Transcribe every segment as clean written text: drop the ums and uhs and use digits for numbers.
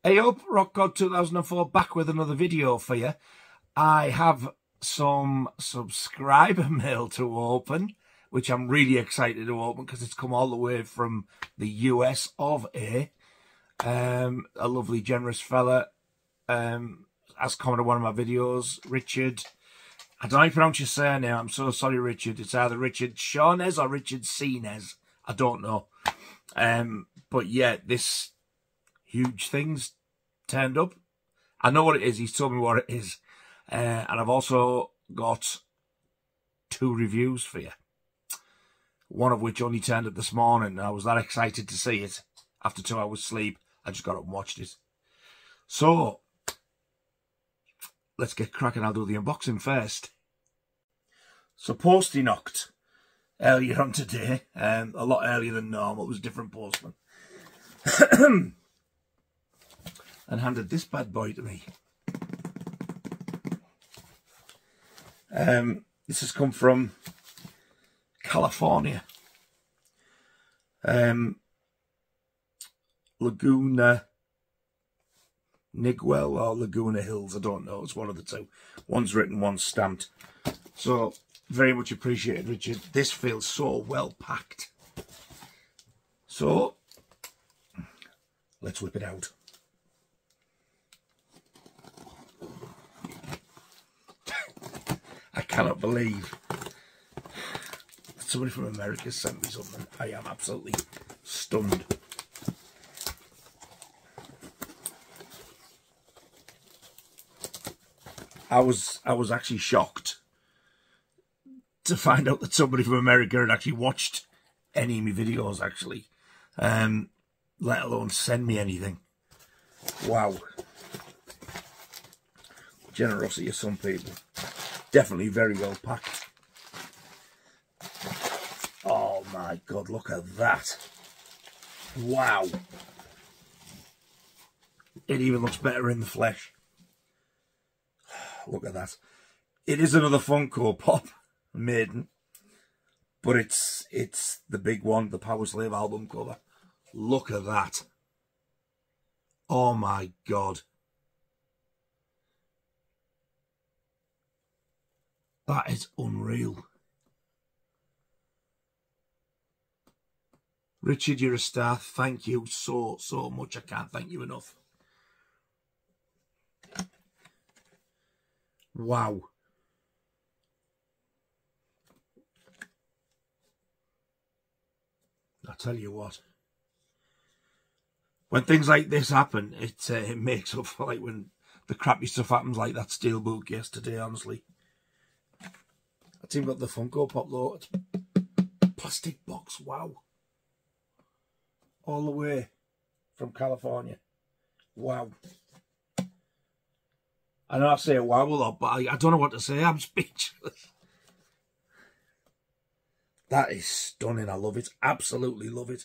Hey up, Rock God 2004 back with another video for you. I have some subscriber mail to open, which I'm really excited to open because it's come all the way from the US of A. A lovely, generous fella has commented on one of my videos, Richard. I don't know how you pronounce your surname. I'm so sorry, Richard. It's either Richard Shawnez or Richard Cines. I don't know. But yeah, this huge thing's turned up. I know what it is. He's told me what it is. And I've also got 2 reviews for you. One of which only turned up this morning. And I was that excited to see it. After 2 hours sleep, I just got up and watched it. So, let's get cracking. I'll do the unboxing first. So, Postie knocked earlier on today. A lot earlier than normal. It was a different postman. And handed this bad boy to me. This has come from California. Laguna Niguel or Laguna Hills, I don't know. It's one of the two. One's written, one's stamped. So, very much appreciated, Richard. This feels so well packed. So, let's whip it out. I cannot believe that somebody from America sent me something. I am absolutely stunned. I was actually shocked to find out that somebody from America had actually watched any of my videos, actually. Let alone send me anything. Wow. Generosity of some people. Definitely very well packed. Oh my God, look at that. Wow. It even looks better in the flesh. Look at that. It is another Funko Pop Maiden. But it's the big one, the Power Slave album cover. Look at that. Oh my God. That is unreal. Richard, you're a star. Thank you so much. I can't thank you enough. Wow. I tell you what. When things like this happen, it makes up for like when the crappy stuff happens, like that steelbook yesterday, honestly. I've even got the Funko Pop though. It's plastic box, wow. All the way from California. Wow. I know I say wow a lot, but I don't know what to say. I'm speechless. That is stunning. I love it. Absolutely love it.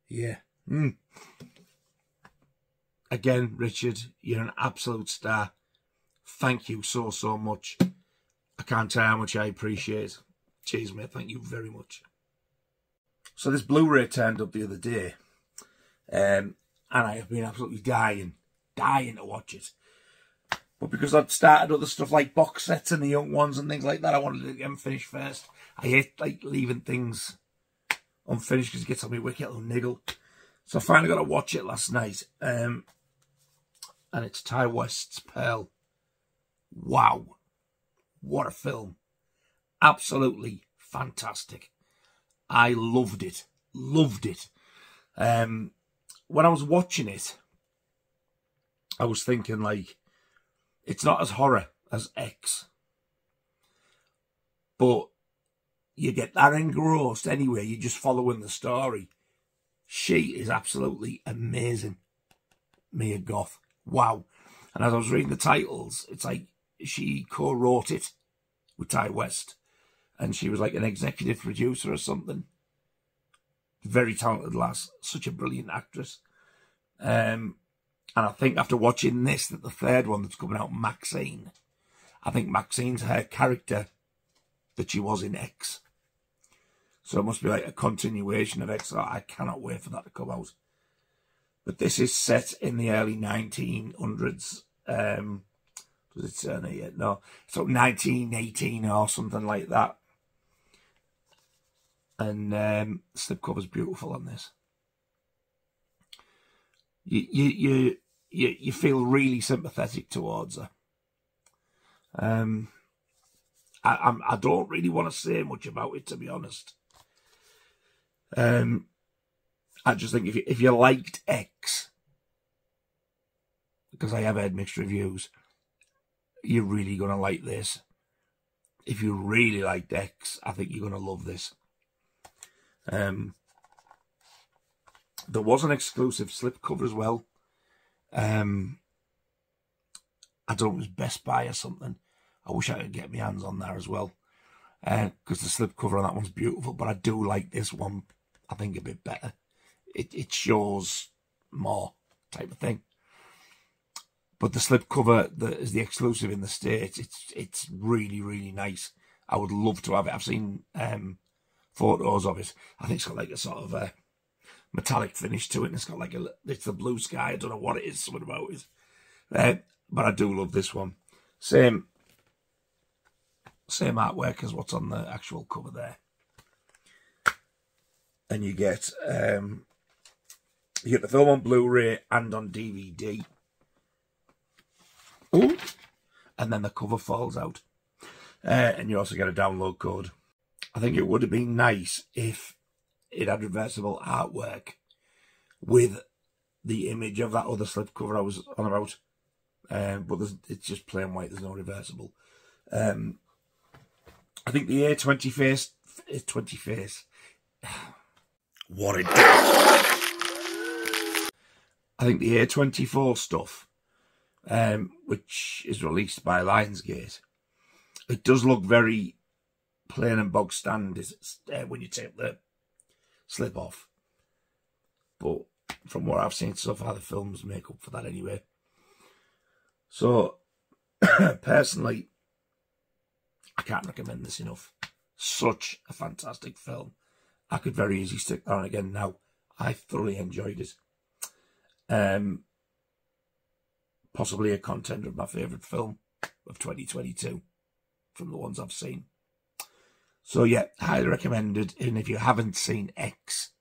Yeah. Again, Richard, you're an absolute star. Thank you so much. I can't tell how much I appreciate it. Cheers, mate. Thank you very much. So this Blu-ray turned up the other day. And I have been absolutely dying to watch it. But because I'd started other stuff like box sets and the young ones and things like that, I wanted to get them finished first. I hate like leaving things unfinished because it gets on my wicked little niggle. So I finally got to watch it last night. And it's Ty West's Pearl. Wow. What a film. Absolutely fantastic. I loved it. Loved it. When I was watching it, I was thinking like, it's not as horror as X. But you get that engrossed anyway. You're just following the story. She is absolutely amazing. Mia Goth. Wow. And as I was reading the titles, it's like she co-wrote it with Ty West. And she was like an executive producer or something. Very talented lass. Such a brilliant actress. And I think after watching this, that the third one that's coming out, Maxine, I think Maxine's her character that she was in X. So it must be like a continuation of X. I cannot wait for that to come out. But this is set in the early 1900s. Does it say on it yet? No. So 1918 or something like that. And the slipcover's beautiful on this. You feel really sympathetic towards her. I don't really want to say much about it, to be honest. I just think if you liked X, because I have heard mixed reviews, you're really going to like this. If you really liked X, I think you're going to love this. There was an exclusive slipcover as well. I don't know, it was Best Buy or something. I wish I could get my hands on that as well. Because the slipcover on that one's beautiful. But I do like this one, I think, a bit better. It shows more type of thing. But the slipcover that is the exclusive in the States, it's really, really nice. I would love to have it. I've seen photos of it. I think it's got like a sort of a metallic finish to it. And it's got like it's the blue sky. I don't know what it is, something about it. But I do love this one. Same artwork as what's on the actual cover there. And you get the film on Blu-ray and on DVD. Ooh. And then the cover falls out. And you also get a download code. I think it would have been nice if it had reversible artwork with the image of that other slipcover I was on about. But it's just plain white, there's no reversible. I think the A20 face... What it does. I think the A24 stuff, which is released by Lionsgate, it does look very plain and bog standard when you take the slip off. But from what I've seen so far, the films make up for that anyway. So, personally, I can't recommend this enough. Such a fantastic film. I could very easily stick that on again now. I thoroughly enjoyed it. Possibly a contender of my favourite film of 2022 from the ones I've seen. So yeah, highly recommended. And if you haven't seen X,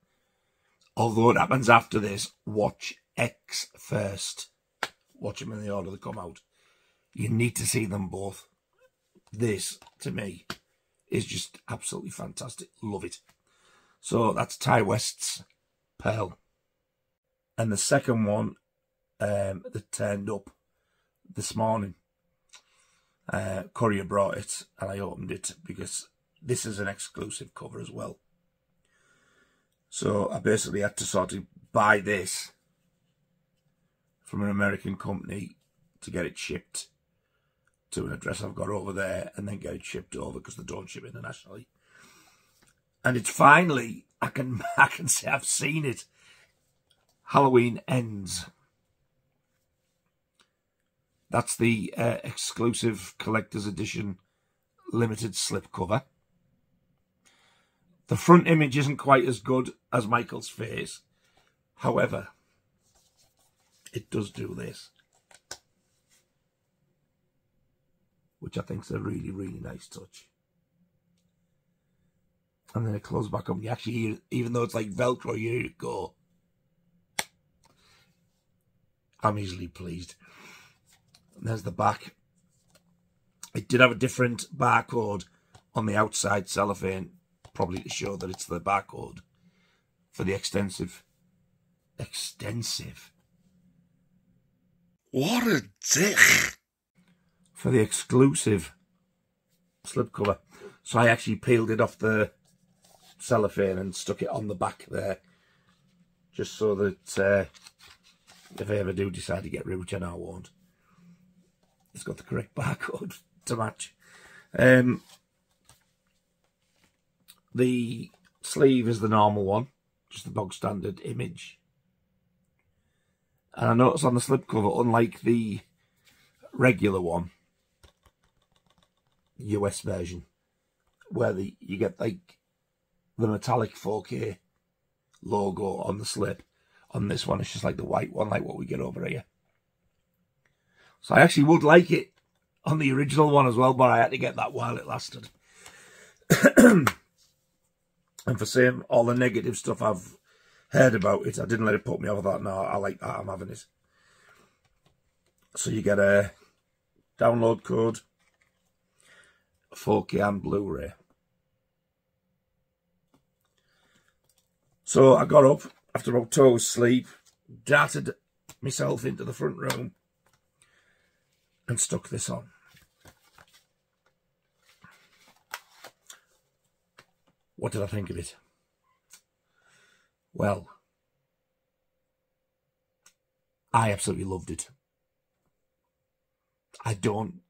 although it happens after this, watch X first. Watch them in the order they come out. You need to see them both. This, to me, is just absolutely fantastic. Love it. So that's Ty West's Pearl. And the second one that turned up this morning, courier brought it and I opened it because this is an exclusive cover as well. So I basically had to sort of buy this from an American company to get it shipped to an address I've got over there and then get it shipped over because they don't ship internationally. And it's finally, I can say I've seen it. Halloween Ends. That's the exclusive collector's edition limited slipcover. The front image isn't quite as good as Michael's face. However, it does do this, which I think is a really, really nice touch. And then it closes back up. You actually hear, even though it's like Velcro, you hear it go. I'm easily pleased. And there's the back. It did have a different barcode on the outside cellophane, probably to show that it's the barcode for the extensive. What a dick! For the exclusive slipcover. So I actually peeled it off the cellophane and stuck it on the back there, just so that if I ever do decide to get rid, which I know I won't, it's got the correct barcode to match. The sleeve is the normal one, just the bog standard image. And I noticed on the slipcover, unlike the regular one, US version, where you get like the metallic 4K logo on the slip. On this one, it's just like the white one, like what we get over here. So I actually would like it on the original one as well, but I had to get that while it lasted. And for saying all the negative stuff I've heard about it, I didn't let it put me off. I thought, no, I like that, I'm having it. So you get a download code, 4K and Blu-ray. So I got up after about 2 hours sleep, darted myself into the front room and stuck this on. What did I think of it? Well, I absolutely loved it. I don't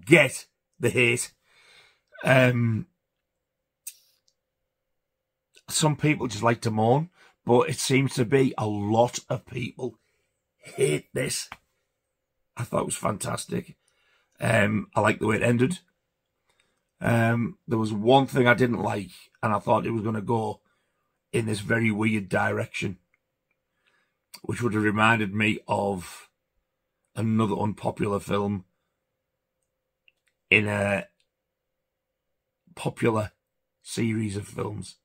get the hate. Some people just like to moan, but it seems to be a lot of people hate this. I thought it was fantastic. I like the way it ended. There was one thing I didn't like, and I thought it was going to go in this very weird direction, which would have reminded me of another unpopular film in a popular series of films.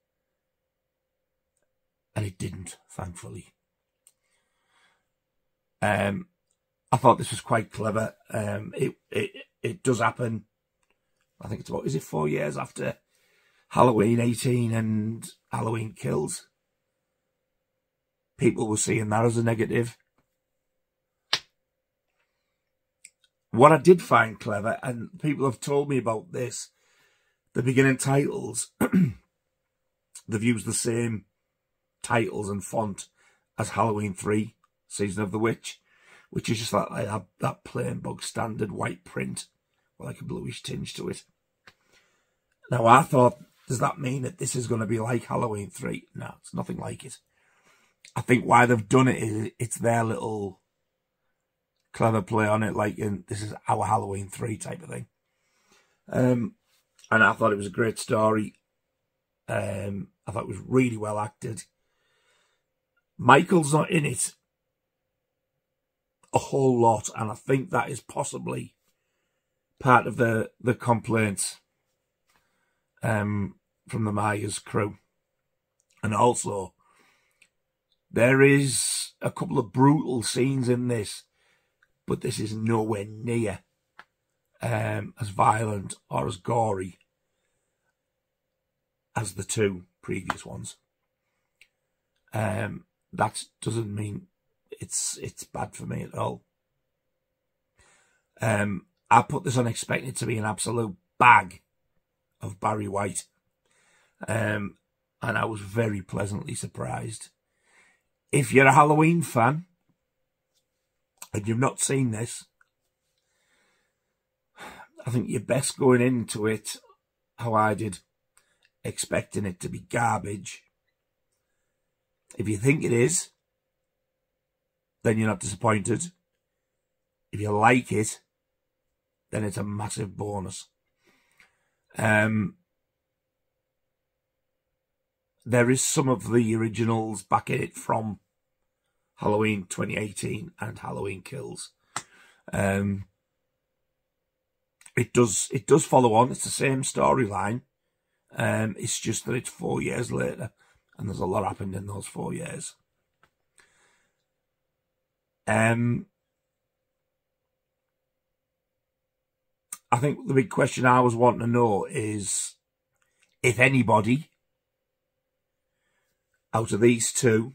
And it didn't, thankfully. I thought this was quite clever. It does happen. I think it's about, is it 4 years after Halloween 18 and Halloween Kills? People were seeing that as a negative. What I did find clever, and people have told me about this, the beginning titles, they've used the same titles and font as Halloween 3, Season of the Witch, which is just like that plain bog standard white print with like a bluish tinge to it. Now I thought, does that mean that this is going to be like Halloween 3? No, it's nothing like it. I think why they've done it is it's their little clever play on it, like this is our Halloween 3 type of thing. And I thought it was a great story. I thought it was really well acted. Michael's not in it a whole lot, and I think that is possibly part of the complaints from the Myers crew. And also, there is a couple of brutal scenes in this, but this is nowhere near as violent or as gory as the 2 previous ones. That doesn't mean it's bad for me at all. I put this on expecting it to be an absolute bag of Barry White. And I was very pleasantly surprised. If you're a Halloween fan and you've not seen this, I think you're best going into it how I did, expecting it to be garbage. If you think it is, then you're not disappointed. If you like it, then it's a massive bonus. There is some of the originals back in it from Halloween 2018 and Halloween Kills. It does follow on. It's the same storyline. It's just that it's 4 years later, and there's a lot happened in those 4 years. I think the big question I was wanting to know is if anybody out of these 2,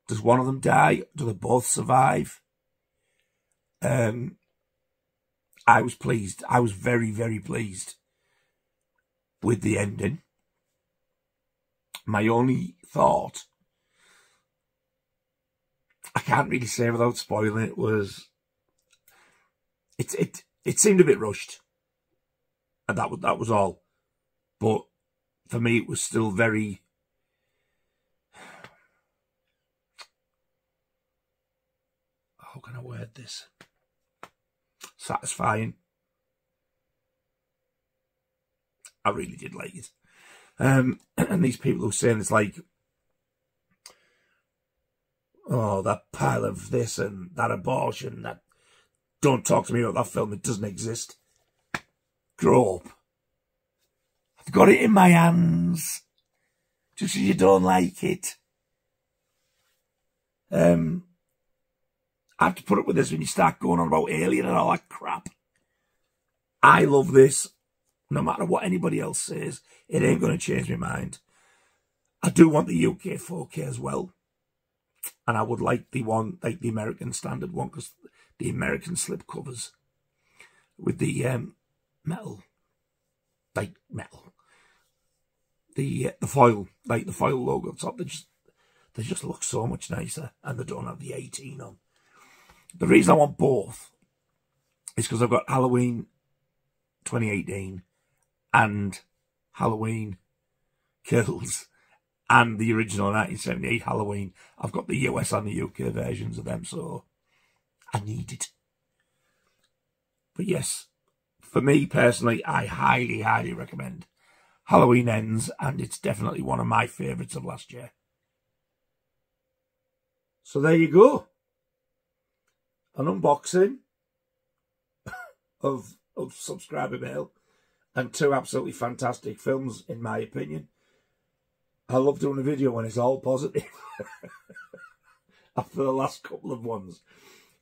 does one of them die? Do they both survive? I was pleased. I was very, very pleased with the ending. My only thought, I can't really say without spoiling it, was it seemed a bit rushed, and that was all. But for me, it was still very, how can I word this? Satisfying. I really did like it. And these people who are saying it's like, oh, that pile of this and that abortion, that, don't talk to me about that film, it doesn't exist. Grow up. I've got it in my hands. Just because you don't like it. I have to put up with this when you start going on about Alien and all that crap. I love this. No matter what anybody else says, it ain't going to change my mind. I do want the UK 4K as well. And I would like the one, like the American standard one, because the American slip covers with the metal, like metal, the foil, like the foil logo on top, they just look so much nicer, and they don't have the 18 on. The reason I want both is because I've got Halloween 2018 and Halloween Kills and the original 1978 Halloween. I've got the US and the UK versions of them, so I need it. But yes, for me personally, I highly, highly recommend Halloween Ends, and it's definitely one of my favourites of last year. So there you go. An unboxing of subscriber mail and two absolutely fantastic films, in my opinion. I love doing a video when it's all positive. After the last couple of ones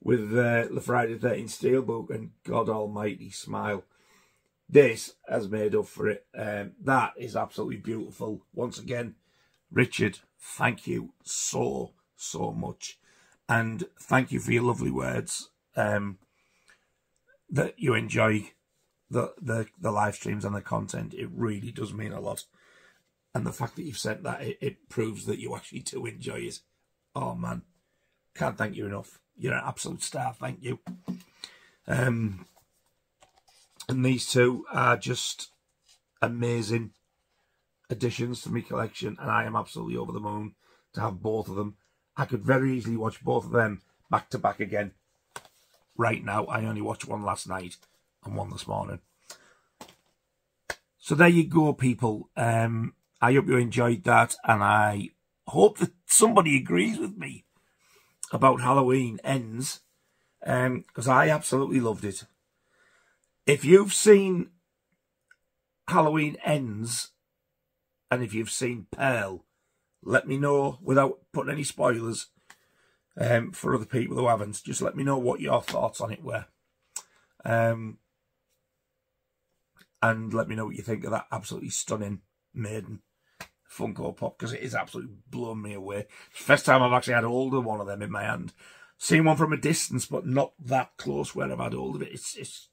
with the Friday the 13th Steelbook and God Almighty Smile. This has made up for it. That is absolutely beautiful. Once again, Richard, thank you so much. And thank you for your lovely words. That you enjoy the live streams and the content. It really does mean a lot. And the fact that you've sent that, it proves that you actually do enjoy it. Oh, man. Can't thank you enough. You're an absolute star. Thank you. And these two are just amazing additions to my collection. And I am absolutely over the moon to have both of them. I could very easily watch both of them back to back again. Right now, I only watched one last night and one this morning. So there you go, people. I hope you enjoyed that, and I hope that somebody agrees with me about Halloween Ends, because I absolutely loved it. If you've seen Halloween Ends, and if you've seen Pearl, let me know without putting any spoilers for other people who haven't. Just let me know what your thoughts on it were. And let me know what you think of that absolutely stunning Maiden Funko Pop, because it is absolutely blown me away. First time I've actually had hold of one of them in my hand. Seen one from a distance, but not that close where I've had hold of it. It's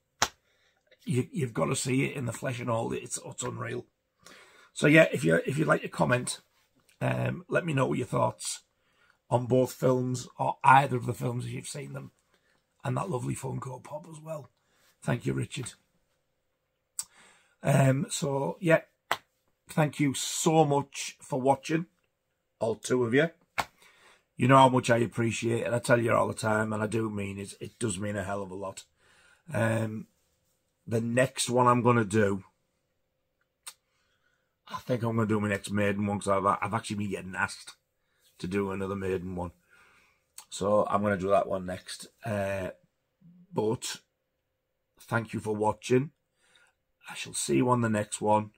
you've got to see it in the flesh and all. It's unreal. So yeah, if you'd like to comment, let me know what your thoughts on both films, or either of the films if you've seen them, and that lovely Funko Pop as well. Thank you, Richard. So yeah, thank you so much for watching, all two of you. You know how much I appreciate it. I tell you all the time, and I do mean it. It does mean a hell of a lot. The next one I'm going to do, I think I'm going to do my next Maiden one, because I've actually been getting asked to do another Maiden one. So I'm going to do that one next. But thank you for watching. I shall see you on the next one.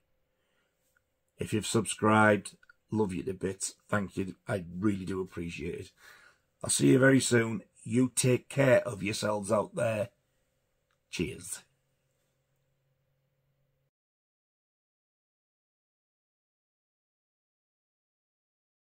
If you've subscribed, love you to bits. Thank you. I really do appreciate it. I'll see you very soon. You take care of yourselves out there. Cheers.